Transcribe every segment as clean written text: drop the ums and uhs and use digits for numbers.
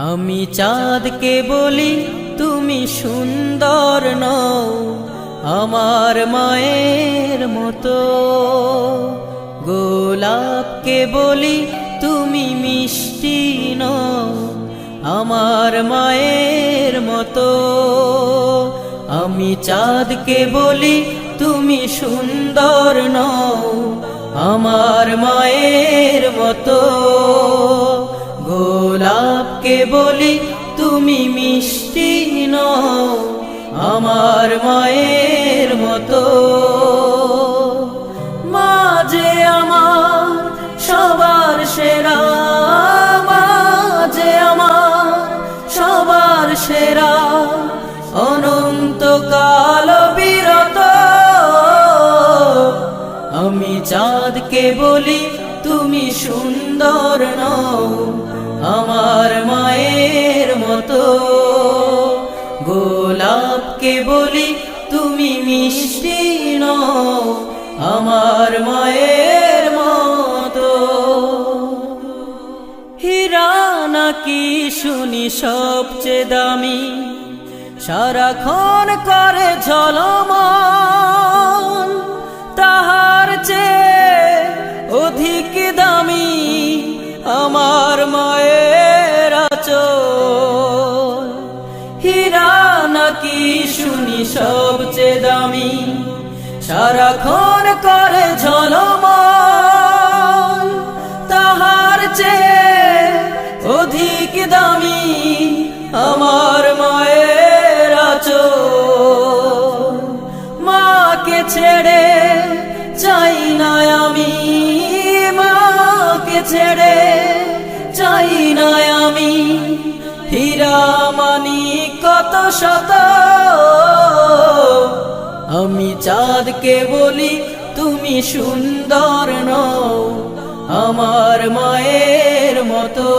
আমি চাঁদকে বলি তুমি সুন্দর নও আমার মায়ের মতো, গোলাপকে বলি তুমি মিষ্টি নও আমার মায়ের মতো। আমি চাঁদকে বলি তুমি সুন্দর নও আমার মায়ের মতো, গোলাপকে বলি তুমি মিষ্টি নও আমার মায়ের মতো। মা যে আমার সবার সেরা, মা যে আমার সবার সেরা, অনন্তকাল বিরত। আমি চাঁদকে বলি তুমি সুন্দর নও আমার মায়ের মতো, গোলাপকে বলি তুমি মিষ্টি নও আমার মায়ের মতো। হীরা নাকি শুনি সবচেয়ে দামি, সারাক্ষণ করে ঝলমল, তাহার চেয়ে অধিক দামি আমার মায়ের আঁচল। হীরা নাকি শুনি সবচেয়ে দামি, সারাক্ষণ করে ঝলমল, তাহার চেয়ে অধিক দামি আমার মায়ের আঁচল। মাকে ছেড়ে চাই না আমি, মাকে ছেড়ে চাই না আমি, হীরা মানি কত শত। আমি চাঁদকে বলি তুমি সুন্দর নও আমার মায়ের মতো,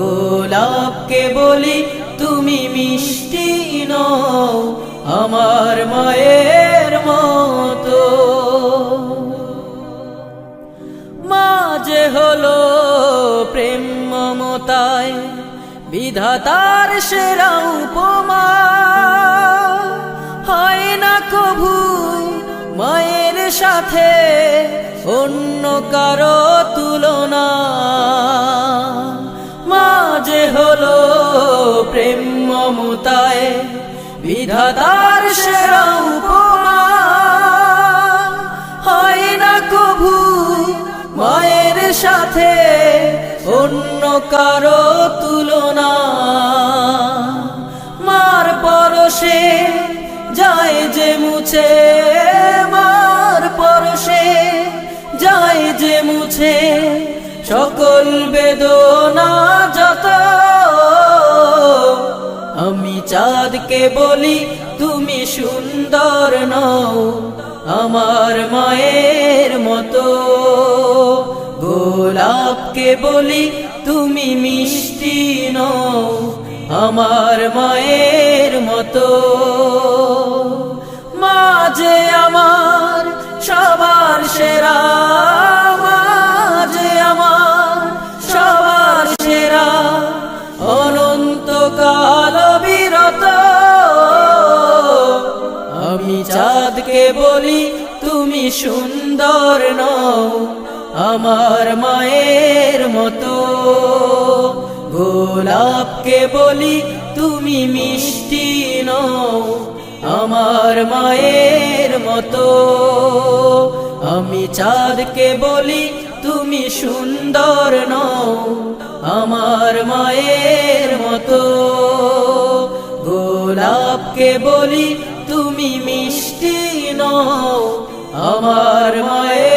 গোলাপকে বলি তুমি মিষ্টি নও আমার মায়ের মতো। মা যে হলো প্রেম মমতায় বিধাতার সেরা উপমা, হয় না কভু মায়ের সাথে অন্য কারো তুলনা। মা যে হলো প্রেম মমতায় বিধাতার সেরা উপমা, হয় না কভু মায়ের সাথে অন্য কারো তুলনা। মার পরশে যায় যে মুছে, মার পরশে যায় যে মুছে সকল বেদনা যত। আমি চাঁদকে বলি তুমি সুন্দর নও আমার মায়ের মতো, গোলাপকে বলি তুমি মিষ্টি নও আমার মায়ের মতো। মা যে আমার সবার সেরা, মা যে আমার সবার সেরা, অনন্তকাল বিরত। আমি চাঁদকে বলি তুমি সুন্দর নও আমার মায়ের মতো, গোলাপকে বলি তুমি মিষ্টি নও আমার মায়ের মতো। আমি চাঁদকে বলি তুমি সুন্দর নও আমার মায়ের মতো, গোলাপকে বলি তুমি মিষ্টি নও আমার মায়ের